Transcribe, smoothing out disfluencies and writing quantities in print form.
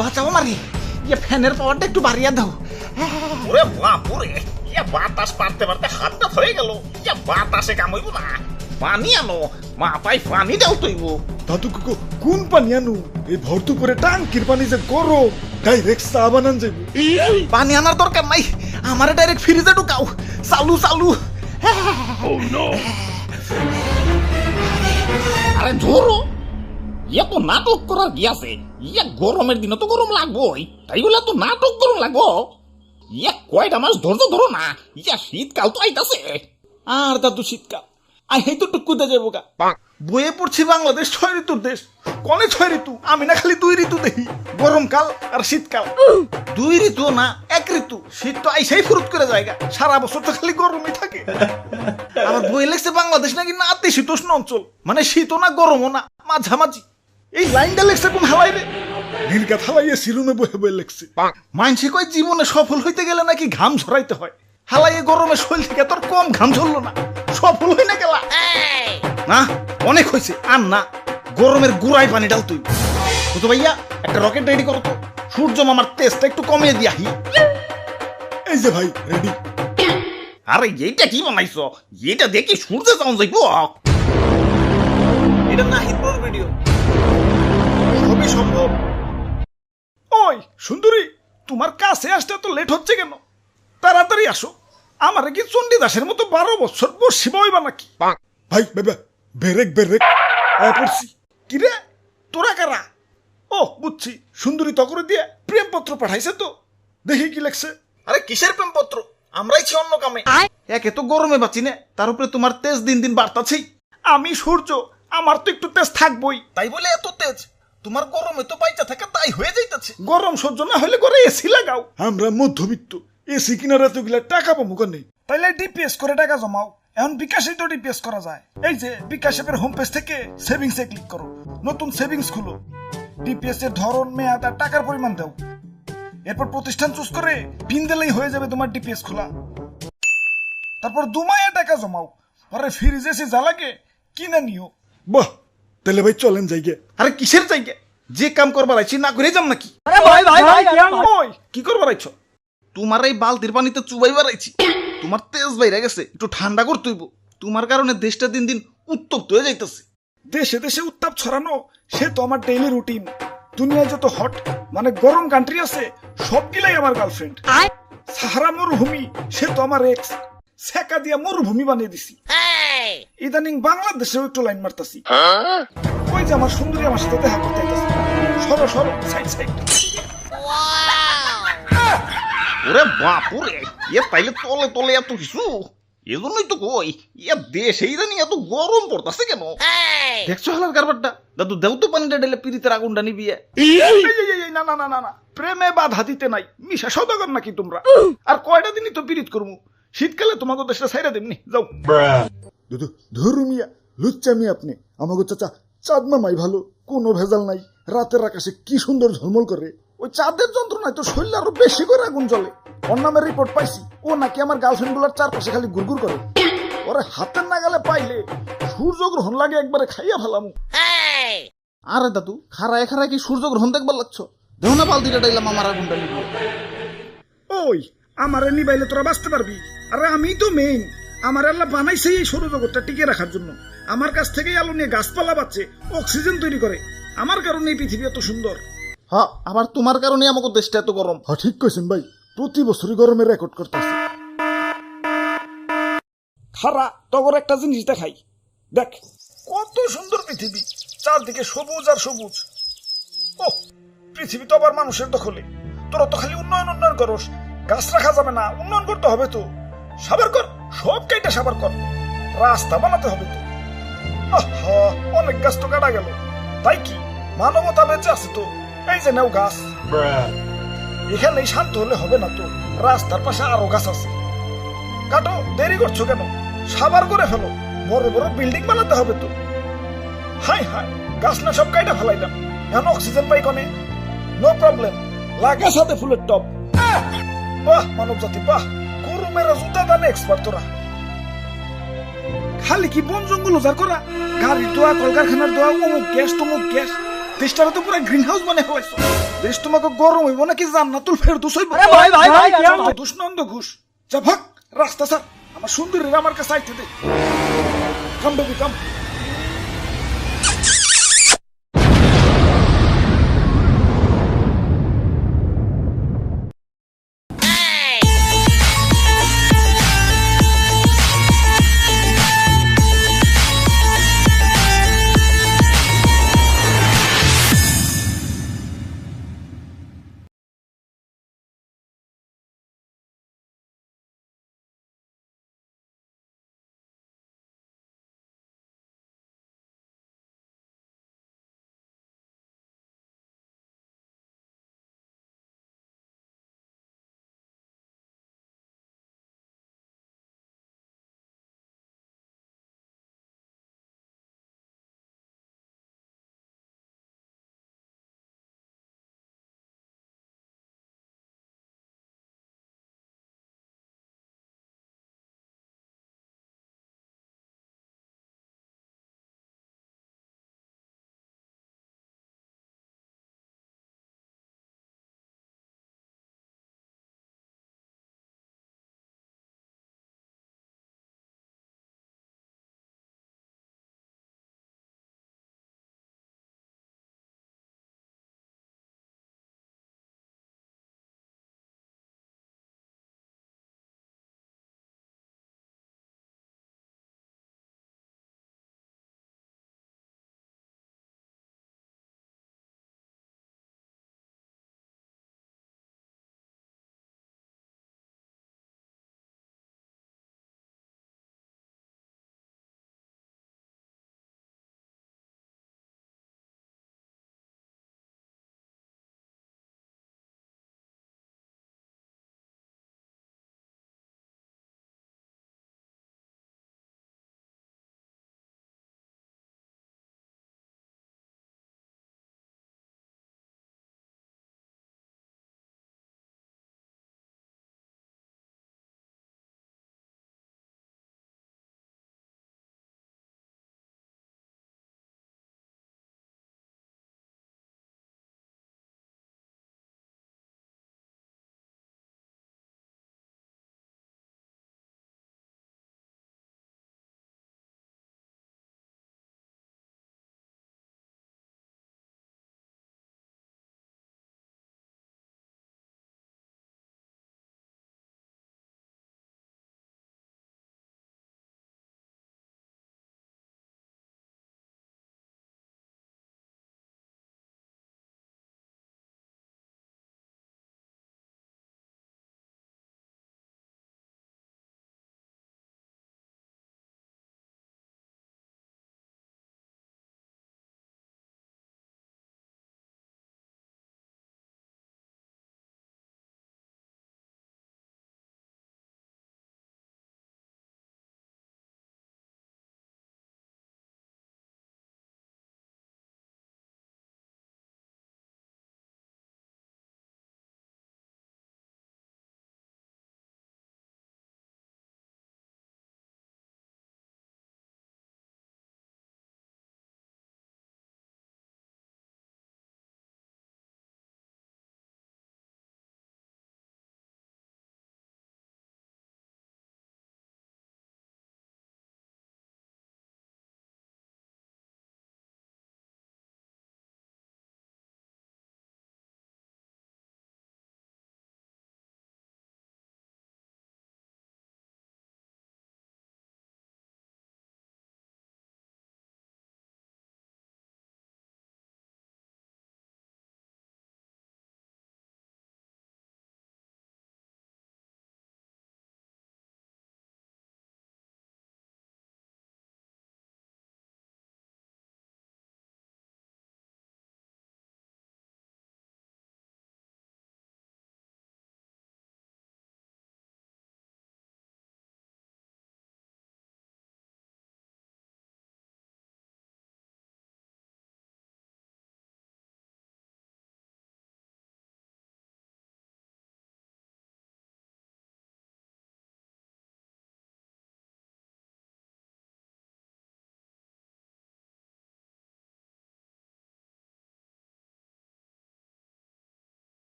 বাঁচাও মারি, ইয়ে ফ্যানের পাওয়ারটা একটু বাড়িয়ে দাও। ওরে বাপুরে, ইয়া বাতাস পারতে পারতে হাতটা হয়ে গেল। ইয়া বাতাসে কামইব না, পানি আনো, মাথায় পানি দাও তৈব। দাদু কোন পানি আনু? এই ভর্তু করে টাঙ্কির পানি যে গরম, ডাইরেক্ট চা বানান যাইব। পানি আনার দরকার নাই, আমারে ডাইরেক্ট ফ্রিজে ঢুকাও। চালু চালু। আরে ধরো, ইয়া তো নাটক করার কি আছে? ইয়া গরমের দিনে তো গরম লাগবোই, তাই বলে তো নাটক গরম লাগবো? ইয়া কয়টা মাস ধৈর্য ধরো না, ইয়া শীতকাল তো আইতাছে। আর দাদু শীতকাল আই হেই তো টুকুতে যাবো গা। বইয়ে পড়ছি বাংলাদেশ 6 ঋতুর দেশ, কনে 6 ঋতু? আমি না খালি 2 ঋতু দেখি, গরমকাল আর শীতকাল। 2 ঋতু না, 1 ঋতু। শীত তো আইসাই ফুরুত করে জায়গা, সারা বছর তো খালি গরমই থাকে। আমার বই লেখছে বাংলাদেশ নাকি নাতিশীতোষ্ণ অঞ্চল, মানে শীতও না গরমও না, মাঝামাঝি। এই লাইনটা লেখছে কোন হালাই রে? নীলকা থালাইয়া সিরুমে বহে বয়ে লেখছে। মানসি কয় জীবনে সফল হইতে গেলে নাকি ঘাম ঝরাইতে হয়। হালাইয়ে গরমে শরীর থেকে তোর কম ঘাম ঝরলো না, সফল হই না গেলা। না অনেক হয়েছে, আর না, গরমের গুড়াই পানি ডাল তুই। তো ভাইয়া একটা রকেট রেডি করো তো, সূর্য মামার তেজটা একটু কমিয়ে দিয়াহি। এই যে ভাই রেডি। আরে এইটা কি বানাইছো? এটা দেখি সূর্যে যাওয়া যাইব। এটা না হিটবোর ভিডিও, সবই সম্ভব। ওই সুন্দরী, তোমার কাছে আসতে তো লেট হচ্ছে কেন? তাড়াতাড়ি আসো। আমারে কি চণ্ডীদাসের মতো 12 বছর বসি বইবা নাকি? ভাই বাবা বেরেক বেরেক পড়ছি। কিরে তোরা কারা? ও বুঝছি, সুন্দরী তকরে দিয়ে প্রেমপত্র পাঠাইছে তো, দেখি কি লেখছে। আরে কিসের প্রেমপত্র? আমরাই ছি অন্য কামে। একে তো গরমে বাঁচি না, তার উপরে তোমার তেজ দিন দিন বাড়তাছেই। আমি সূর্য, আমার তো একটু তেজ থাকবই, তাই বলে এত তেজ। তোমার গরমে তো বাইচা থাকা তাই হয়ে যাইতাছে। গরম সহ্য না হলে করে এসি লাগাও। আমরা মধ্যবিত্ত, এসি কিনার এতগুলা টাকা পাবো কেন? তাইলে ডিপিএস করে টাকা জমাও। এখন বিকাশে তো ডিপিএস করা যায়। এই যে বিকাশ অ্যাপের হোম পেজ থেকে সেভিংস এ ক্লিক করো, নতুন সেভিংস খুলো, ডিপিএস এর ধরন, মেয়াদ আর টাকার পরিমাণ দাও। এরপর প্রতিষ্ঠান চুজ করে পিন দিলেই হয়ে যাবে তোমার ডিপিএস খোলা। তারপর 2 মাসে টাকা জমাও, পরে ফ্রিজ এসে যা লাগে কিনে নিও। বাহ, তাহলে ভাই চলেন যাইগে। আরে কিসের জায়গা? যে কাম করবার আইছি না করে যাম নাকি? ওই কি করবার আইছো? তোমার এই বালতির পানিতে চুবাইবার আইছি। তোমার তেজ বাইরে গেছে, একটু ঠান্ডা করতে হইব। তোমার কারণে দেশটা দিন দিন উত্তপ্ত হয়ে যাইতেছে। দেশে দেশে উত্তাপ ছড়ানো সে তো আমার ডেইলি রুটিন। দুনিয়ায় যত হট মানে গরম কান্ট্রি আছে সবগুলাই আমার গার্লফ্রেন্ড। সাহারা মরুভূমি সে তো আমার এক্স, সেকা দিয়া মরুভূমি বানিয়ে দিছি। ইদানিং বাংলাদেশেও একটু লাইন মারতাছি। ওই যে আমার সুন্দরী আমার সাথে দেখা করতে আইতাছে। সরো সরো, সাইড সাইড। ওরে বাপুরে, ইয়া তাইলে তলে তলে এত কিছু। এজন্যই তো কই, ইয়া দেশে ইদানিং এত গরম পড়তাছে কেন? দেখছো হালার কারবারটা? দাদু দেও তো পানিটা ঢেলে পিরিতের আগুনটা নিবিয়ে। না না না না না, প্রেমে বাধা দিতে নাই। মিশা সদাগর নাকি তোমরা? আর কয়টা দিনই তো পিরিত করবো, শীতকালে তোমাকে দেশটা ছাইরা দেমনি। যাও। দুদু ধরু মিয়া, লুচ্চামি আপনি। আমাকে চাচা চাঁদ মামাই ভালো, কোনো ভেজাল নাই। রাতের আকাশে কি সুন্দর ঝলমল করে। ওই চাঁদের যন্ত্রণায় তো শরীর আরো বেশি করে আগুন জ্বলে। ওর নামের রিপোর্ট পাইছি, ও নাকি আমার গার্লফ্রেন্ড গুলার চারপাশে খালি গুড়গুড় করে। ওরে হাতের নাগালে পাইলে সূর্যগ্রহণ লাগে একবারে খাইয়া ফেলামু। আরে দাদু, খারায় খারায় কি সূর্যগ্রহণ দেখবার লাগছো? দেহ না বালতিটা ডাইলাম আমার আগুনটা নিবি। ওই আমারে নিবাইলে তোরা বাঁচতে পারবি? আরে আমি তো মেইন। আমার আল্লাহ বানাইছে এই সৌরজগৎটা টিকে রাখার জন্য। আমার কাছ থেকেই আলো নিয়ে গাছপালা বাঁচে, অক্সিজেন তৈরি করে। আমার কারণে এই পৃথিবী এত সুন্দর। হ্যাঁ, আবার তোমার কারণে আমাকে দেশটা এত গরম। হ্যাঁ ঠিক কইছেন ভাই, প্রতি বছরই গরমে রেকর্ড করতেছে। খারা তগর একটা জিনিস দেখাই, দেখ কত সুন্দর পৃথিবী, চারদিকে সবুজ আর সবুজ। ও পৃথিবী তো আবার মানুষের দখলে। তোরা তো খালি উন্নয়ন উন্নয়ন করস, গাছ রাখা যাবে না, উন্নয়ন করতে হবে তো। সাবার কর, সব কাইটা সাবার কর, রাস্তা বানাতে হবে তো। আহা, অনেক গাছ তো কাটা গেল, তাই কি মানবতা বেঁচে আছে তো। এই যে নেও গাছ। এখানেই শান্ত হলে হবে না তো, রাস্তার পাশে আরো গাছ আছে। কাটো, দেরি করছো কেন? সাবার করে ফেলো, বড় বড় বিল্ডিং বানাতে হবে তো। হাই হাই, গাছ না সব কাইটা ফেলাইলাম, এখন অক্সিজেন পাই কনে? নো প্রবলেম, লাগা সাথে ফুলের টপ। বাহ মানব জাতি বাহ, গরু মেরা জুতা দানে এক্সপার্ট তোরা। খালি কি বন জঙ্গল উজাড় করা, গাড়ির দোয়া, কলকারখানার দোয়া, অমুক গ্যাস তমুক গ্যাস, দেশটারে তো পুরো গ্রিন হাউস বানিয়ে ফেলাইছো। দেশ তোমাকে গরম হইব নাকি জান্নাতুল ফেরদৌস হইব? ঘুষ নন্দ ঘুষ। যা ভাগ রাস্তা স্যার, আমার সুন্দরীরা আমার কাছে আইতে দে। কাম বেবি কাম।